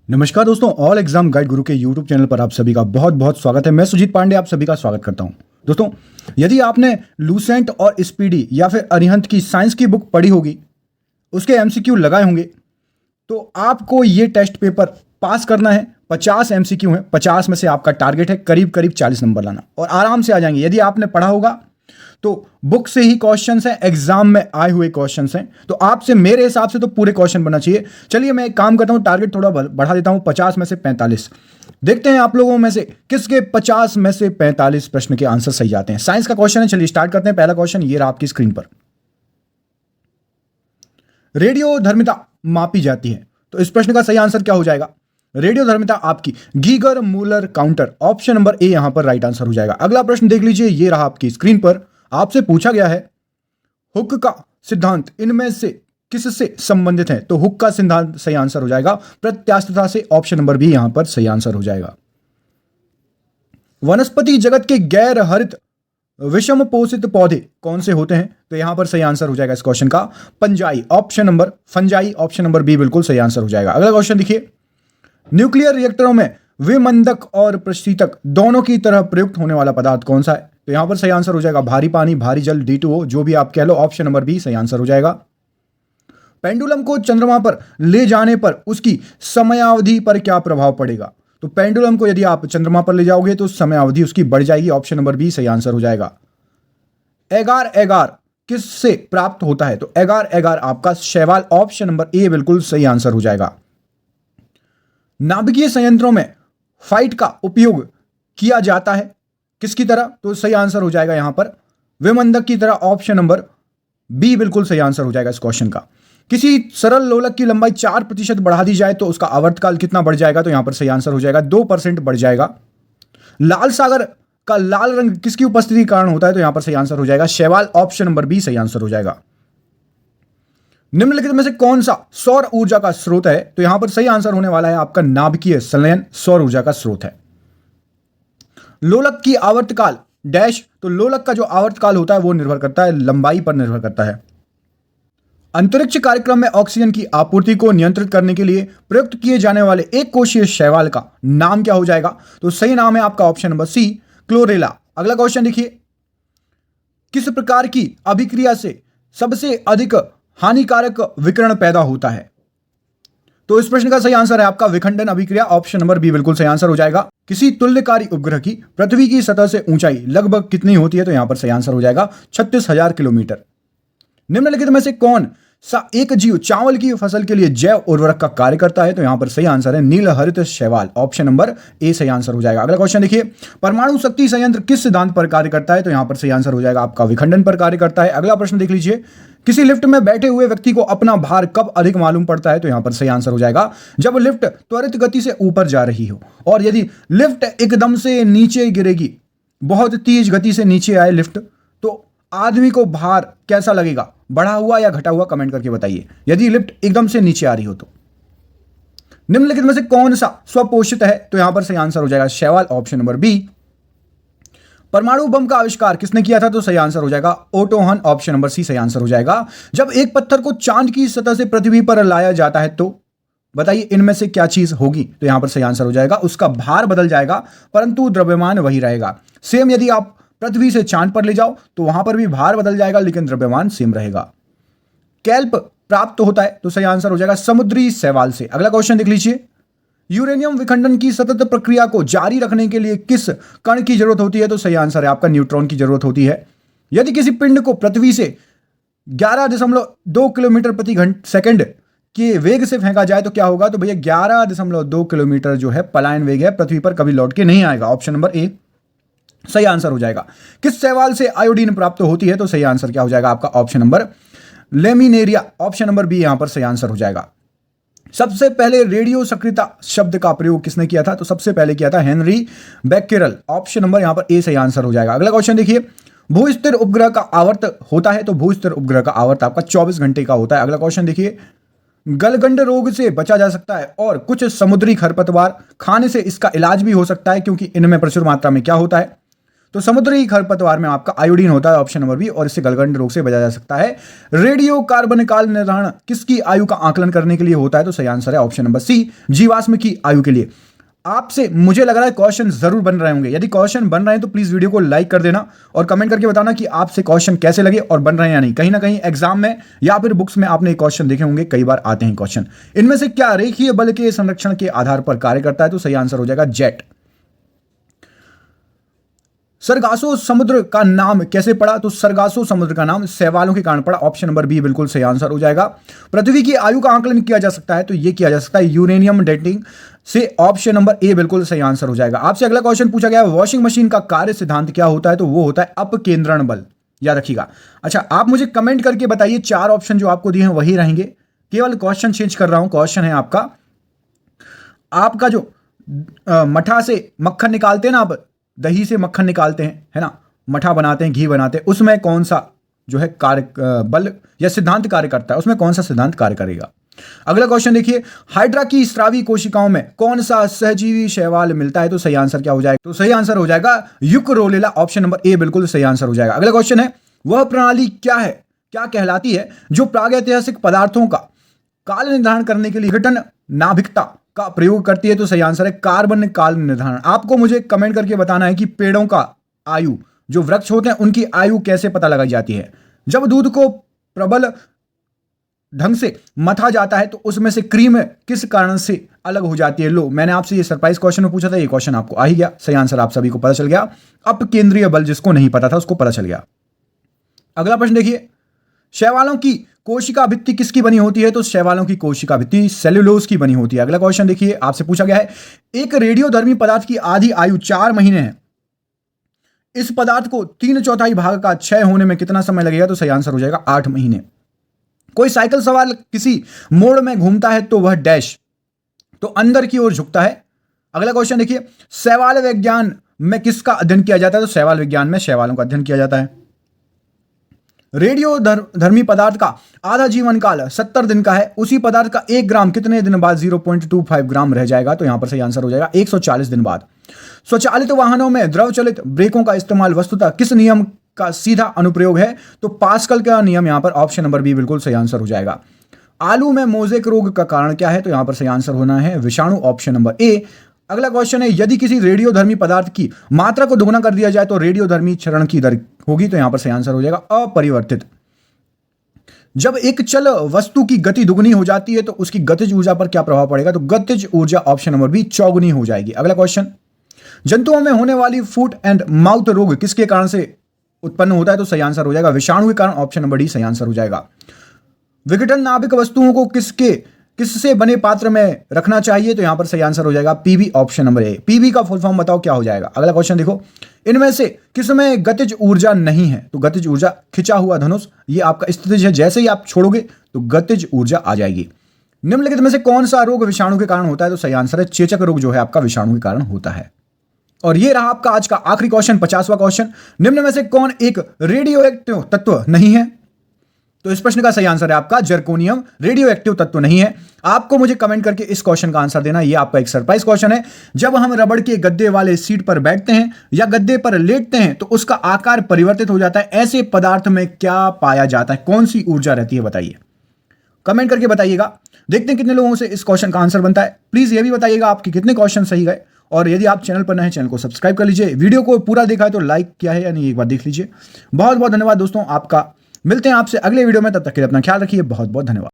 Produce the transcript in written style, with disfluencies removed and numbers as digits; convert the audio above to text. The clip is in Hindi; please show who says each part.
Speaker 1: नमस्कार दोस्तों, ऑल एग्जाम गाइड गुरु के यूट्यूब चैनल पर आप सभी का बहुत बहुत स्वागत है। मैं सुजीत पांडे आप सभी का स्वागत करता हूं। दोस्तों, यदि आपने लूसेंट और स्पीडी या फिर अरिहंत की साइंस की बुक पढ़ी होगी, उसके एमसीक्यू लगाए होंगे, तो आपको ये टेस्ट पेपर पास करना है। 50 एमसीक्यू हैं, 50 में से आपका टारगेट है करीब करीब 40 नंबर लाना, और आराम से आ जाएंगे। यदि आपने पढ़ा होगा तो बुक से ही क्वेश्चंस हैं, एग्जाम में आए हुए क्वेश्चंस हैं, तो आपसे मेरे हिसाब से तो पूरे क्वेश्चन बनना चाहिए। चलिए मैं एक काम करता हूं, टारगेट थोड़ा बढ़ा देता हूं, 50 में से 45। देखते हैं आप लोगों में से किसके 50 में से 45 प्रश्न के आंसर सही आते हैं। साइंस का क्वेश्चन है, चलिए स्टार्ट करते हैं। पहला क्वेश्चन ये रहा आपकी स्क्रीन पर। रेडियोधर्मिता मापी जाती है, तो इस प्रश्न का सही आंसर क्या हो जाएगा? रेडियोधर्मिता आपकी Geiger Muller counter, option number ए यहां पर राइट आंसर हो जाएगा। अगला प्रश्न देख लीजिए, ये रहा आपकी स्क्रीन पर। आपसे पूछा गया है हुक का सिद्धांत इनमें से किससे संबंधित है? तो हुक का सिद्धांत सही आंसर हो जाएगा प्रत्यास्थता से, ऑप्शन नंबर बी यहां पर सही आंसर हो जाएगा। वनस्पति जगत के गैर हरित विषम पोषित पौधे कौन से होते हैं? तो यहां पर सही आंसर हो जाएगा इस क्वेश्चन का फंजाई, ऑप्शन नंबर बी बिल्कुल सही आंसर हो जाएगा। अगला क्वेश्चन देखिए, न्यूक्लियर रिएक्टरों में विमंदक और प्रशीतक दोनों की तरह प्रयुक्त होने वाला पदार्थ कौन सा है? तो यहां पर सही आंसर हो जाएगा भारी पानी, भारी जल, D2O, जो भी आप कह लो, ऑप्शन नंबर बी सही आंसर हो जाएगा। पेंडुलम को चंद्रमा पर ले जाने पर उसकी समयावधि पर क्या प्रभाव पड़ेगा? तो पेंडुलम को यदि आप चंद्रमा पर ले जाओगे तो समयावधि उसकी बढ़ जाएगी, ऑप्शन नंबर बी सही आंसर हो जाएगा। एगार एगार किससे प्राप्त होता है? तो एगार एगार आपका शैवाल, ऑप्शन नंबर ए बिल्कुल सही आंसर हो जाएगा। नाभिकीय संयंत्रों में फाइट का उपयोग किया जाता है किसकी तरह? तो सही आंसर हो जाएगा यहां पर विमंदक की तरह, ऑप्शन नंबर बी बिल्कुल सही आंसर हो जाएगा इस क्वेश्चन का। किसी सरल लोलक की लंबाई 4% बढ़ा दी जाए तो उसका आवर्तकाल कितना बढ़ जाएगा? तो यहां पर सही आंसर हो जाएगा 2% बढ़ जाएगा। लाल सागर का लाल रंग किसकी उपस्थिति के कारण होता है? तो यहां पर सही आंसर हो जाएगा शैवाल, ऑप्शन नंबर बी सही आंसर हो जाएगा। निम्नलिखित में से कौन सा सौर ऊर्जा का स्रोत है? तो यहां पर सही आंसर होने वाला है आपका नाभिकीय संलयन सौर ऊर्जा का स्रोत है। लोलक की आवर्तकाल डैश, तो लोलक का जो आवर्तकाल होता है वो निर्भर करता है लंबाई पर निर्भर करता है। अंतरिक्ष कार्यक्रम में ऑक्सीजन की आपूर्ति को नियंत्रित करने के लिए प्रयुक्त किए जाने वाले एक कोशीय शैवाल का नाम क्या हो जाएगा? तो सही नाम है आपका ऑप्शन नंबर सी, क्लोरेला। अगला क्वेश्चन देखिए, किस प्रकार की अभिक्रिया से सबसे अधिक हानिकारक विकिरण पैदा होता है? तो इस प्रश्न का सही आंसर है आपका विखंडन अभिक्रिया, ऑप्शन नंबर बी बिल्कुल सही आंसर हो जाएगा। किसी तुल्यकारी उपग्रह की पृथ्वी की सतह से ऊंचाई लगभग कितनी होती है? तो यहां पर सही आंसर हो जाएगा 36,000 किलोमीटर। निम्नलिखित में से कौन सा एक जीव चावल की फसल के लिए जैव उर्वरक का कार्य करता है? तो यहां पर सही आंसर है नील हरित शैवाल, ऑप्शन नंबर ए सही आंसर हो जाएगा। अगला क्वेश्चन देखिए, परमाणु शक्ति संयंत्र किस सिद्धांत पर कार्य करता है? तो यहां पर सही आंसर हो जाएगा आपका विखंडन पर कार्य करता है। अगला प्रश्न देख लीजिए, किसी लिफ्ट में बैठे हुए व्यक्ति को अपना भार कब अधिक मालूम पड़ता है? तो यहां पर सही आंसर हो जाएगा जब लिफ्ट त्वरित गति से ऊपर जा रही हो, और यदि लिफ्ट एकदम से नीचे गिरेगी, बहुत तेज गति से नीचे आए लिफ्ट, तो आदमी को भार कैसा लगेगा, बढ़ा हुआ या घटा हुआ? कमेंट करके बताइए, यदि लिफ्ट एकदम से नीचे आ रही हो तो। निम्नलिखित में से कौन सा स्वपोषित है? तो यहां पर सही आंसर हो जाएगा शैवाल, ऑप्शन नंबर बी। परमाणु बम का आविष्कार किसने किया था? तो सही आंसर हो जाएगा ओटो हन, ऑप्शन नंबर सी सही आंसर हो जाएगा। जब एक पत्थर को चांद की सतह से पृथ्वी पर लाया जाता है तो बताइए इनमें से क्या चीज होगी? तो यहां पर सही आंसर हो जाएगा उसका भार बदल जाएगा परंतु द्रव्यमान वही रहेगा। सेम यदि आप पृथ्वी से चांद पर ले जाओ तो वहां पर भी भार बदल जाएगा लेकिन द्रव्यमान सेम रहेगा। कैल्प प्राप्त होता है, तो सही आंसर हो जाएगा समुद्री शैवाल से। अगला क्वेश्चन देख लीजिए, यूरेनियम विखंडन की सतत प्रक्रिया को जारी रखने के लिए किस कण की जरूरत होती है? तो सही आंसर है आपका न्यूट्रॉन की जरूरत होती है। यदि किसी पिंड को पृथ्वी से 11.2 किलोमीटर प्रति सेकंड के वेग से फेंका जाए तो क्या होगा? तो भैया 11.2 किलोमीटर जो है पलायन वेग है, पृथ्वी पर कभी लौट के नहीं आएगा, ऑप्शन नंबर ए सही आंसर हो जाएगा। किस शैवाल से आयोडीन प्राप्त होती है? तो सही आंसर क्या हो जाएगा आपका ऑप्शन नंबर लेमिनेरिया, ऑप्शन नंबर बी यहां पर सही आंसर हो जाएगा। सबसे पहले रेडियो सक्रियता शब्द का प्रयोग किसने किया था? तो सबसे पहले किया था हेनरी बेक्केरल, ऑप्शन नंबर यहां पर ए सही आंसर हो जाएगा। अगला क्वेश्चन देखिए, भूस्थिर उपग्रह का आवर्त होता है, तो भूस्थिर उपग्रह का आवर्त आपका 24 घंटे का होता है। अगला क्वेश्चन देखिए, गलगंड रोग से बचा जा सकता है और कुछ समुद्री खरपतवार खाने से इसका इलाज भी हो सकता है क्योंकि इनमें प्रचुर मात्रा में क्या होता है? तो समुद्री खरपतवार में आपका आयोडीन होता है, ऑप्शन नंबर बी, और इससे गलगंड रोग से बचा जा सकता है। रेडियो कार्बन काल निर्धारण किसकी आयु का आकलन करने के लिए होता है? तो सही आंसर है ऑप्शन नंबर सी, जीवाश्म की आयु के लिए। आपसे मुझे लग रहा है क्वेश्चन जरूर बन रहे होंगे। यदि क्वेश्चन बन रहे हैं तो प्लीज वीडियो को लाइक कर देना और कमेंट करके बताना कि आपसे क्वेश्चन कैसे लगे और बन रहे हैं या नहीं। कहीं ना कहीं एग्जाम में या फिर बुक्स में आपने क्वेश्चन देखे होंगे, कई बार आते हैं क्वेश्चन। इनमें से क्या रेखीय बल के संरक्षण के आधार पर कार्य करता है? तो सही आंसर हो जाएगा जेट। सरगासो समुद्र का नाम कैसे पड़ा? तो सरगासो समुद्र का नाम शैवालों के कारण पड़ा, ऑप्शन नंबर बी बिल्कुल सही आंसर हो जाएगा। पृथ्वी की आयु का आकलन किया जा सकता है, तो यह किया जा सकता है यूरेनियम डेटिंग से, ऑप्शन नंबर ए बिल्कुल सही आंसर हो जाएगा। आपसे अगला क्वेश्चन पूछा गया है, वॉशिंग मशीन का कार्य सिद्धांत क्या होता है? तो वो होता है अपकेंद्रण बल, याद रखिएगा। अच्छा, आप मुझे कमेंट करके बताइए, 4 ऑप्शन जो आपको दिए हैं वही रहेंगे, केवल क्वेश्चन चेंज कर रहा हूं। क्वेश्चन है आपका जो मठा से मक्खन निकालते हैं ना, आप दही से मक्खन निकालते हैं, है ना, मठा बनाते हैं, घी बनाते हैं, उसमें कौन सा जो है कार्य बल या सिद्धांत कार्य करता है? उसमें कौन सा सिद्धांत कार्य करेगा? अगला क्वेश्चन देखिए, हाइड्रा की स्रावी कोशिकाओं में कौन सा सहजीवी शैवाल मिलता है? तो सही आंसर क्या हो जाएगा? तो सही आंसर हो जाएगा यूक्रोलेला, ऑप्शन नंबर ए बिल्कुल सही आंसर हो जाएगा। अगला क्वेश्चन है, वह प्रणाली क्या है, क्या कहलाती है, जो प्रागैतिहासिक पदार्थों का काल निर्धारण करने के लिए विघटन नाभिकता का प्रयोग करती है? तो सही आंसर है कार्बन काल निर्धारण। आपको मुझे कमेंट करके बताना है कि पेड़ों का आयु, जो वृक्ष होते हैं उनकी आयु कैसे पता लगाई जाती है? जब दूध को प्रबल ढंग से मथा जाता है तो उसमें से क्रीम किस कारण से अलग हो जाती है? लो, मैंने आपसे ये सरप्राइज क्वेश्चन में पूछा था, ये क्वेश्चन आपको आ ही गया। सही आंसर आप सभी को पता चल गया। अपकेंद्रीय बल, जिसको नहीं पता था उसको पता चल गया। अगला प्रश्न देखिए, शैवालों की कोशिका भित्ति किसकी बनी होती है? तो शैवालों की कोशिका भित्ति सेल्यूलोज की बनी होती है। अगला क्वेश्चन देखिए, आपसे पूछा गया है, एक रेडियोधर्मी पदार्थ की आधी आयु 4 महीने है, इस पदार्थ को 3/4 भाग का क्षय होने में कितना समय लगेगा? तो सही आंसर हो जाएगा 8 महीने। कोई साइकिल सवार किसी मोड़ में घूमता है तो वह डैश, तो अंदर की ओर झुकता है। अगला क्वेश्चन देखिए, शैवाल विज्ञान में किसका अध्ययन किया जाता है? तो शैवाल विज्ञान में शैवालों का अध्ययन किया जाता है। रेडियो धर्मी पदार्थ का आधा जीवन काल 70 दिन का है, उसी पदार्थ का 1 ग्राम कितने दिन बाद 0.25 ग्राम रह जाएगा? तो यहां पर सही आंसर हो जाएगा 140 दिन बाद। स्वचालित वाहनों में द्रव चलित ब्रेकों का इस्तेमाल वस्तुतः किस नियम का सीधा अनुप्रयोग है? तो पास्कल का नियम, यहां पर ऑप्शन नंबर बी बिल्कुल सही आंसर हो जाएगा। आलू में मोजेक रोग का कारण क्या है? तो यहां पर सही आंसर होना है विषाणु, ऑप्शन नंबर ए। अगला क्वेश्चन है, यदि किसी रेडियोधर्मी पदार्थ की मात्रा को दोगुना कर दिया जाए तो रेडियोधर्मी क्षरण की दर होगी? तो यहां पर सही आंसर हो जाएगा अपरिवर्तित। जब एक चल वस्तु की गति दुगनी हो जाती है तो उसकी गतिज ऊर्जा पर क्या प्रभाव पड़ेगा? तो गतिज ऊर्जा, ऑप्शन नंबर बी, चौगुनी हो जाएगी। अगला क्वेश्चन, जंतुओं में होने वाली फुट एंड माउथ रोग किसके कारण से उत्पन्न होता है? तो सही आंसर हो जाएगा विषाणु के कारण, ऑप्शन नंबर डी सही आंसर हो जाएगा। विघटन नाभिक वस्तुओं को किससे बने पात्र में रखना चाहिए? तो यहां पर सही आंसर हो जाएगा PB, option number A. PB का फुल फॉर्म बताओ क्या हो जाएगा? अगला क्वेश्चन देखो, इनमें से किसमें गतिज ऊर्जा नहीं है? तो गतिज ऊर्जा, खिंचा हुआ धनुष, ये आपका स्थितिज है, जैसे ही आप छोड़ोगे तो गतिज ऊर्जा आ जाएगी। निम्नलिखित में से कौन सा रोग विषाणु के कारण होता है? तो सही आंसर है चेचक रोग, जो है आपका विषाणु के कारण होता है। और ये रहा आपका आज का आखिरी क्वेश्चन, 50वां क्वेश्चन, निम्न में से कौन एक रेडियो एक्टिव तत्व नहीं है? तो इस प्रश्न का सही आंसर है आपका जर्कोनियम रेडियो एक्टिव तत्व नहीं है। आपको मुझे कमेंट करके इस क्वेश्चन का आंसर देना। ये आपका एक सरप्राइज क्वेश्चन है। जब हम रबड़ के गद्दे वाले सीट पर बैठते हैं या गद्दे पर लेटते हैं तो उसका आकार परिवर्तित हो जाता है, ऐसे पदार्थ में क्या पाया जाता है? कौन सी ऊर्जा रहती है, बताइए, कमेंट करके बताइएगा। देखते हैं कितने लोगों से इस क्वेश्चन का आंसर बनता है। प्लीज ये भी बताइएगा आपके कितने क्वेश्चन सही गए, और यदि आप चैनल पर नए हैं चैनल को सब्सक्राइब कर लीजिए। वीडियो को पूरा देखा है तो लाइक किया है या नहीं, एक बार देख लीजिए। बहुत बहुत धन्यवाद दोस्तों आपका। मिलते हैं आपसे अगले वीडियो में, तब तक के लिए अपना ख्याल रखिए। बहुत बहुत धन्यवाद।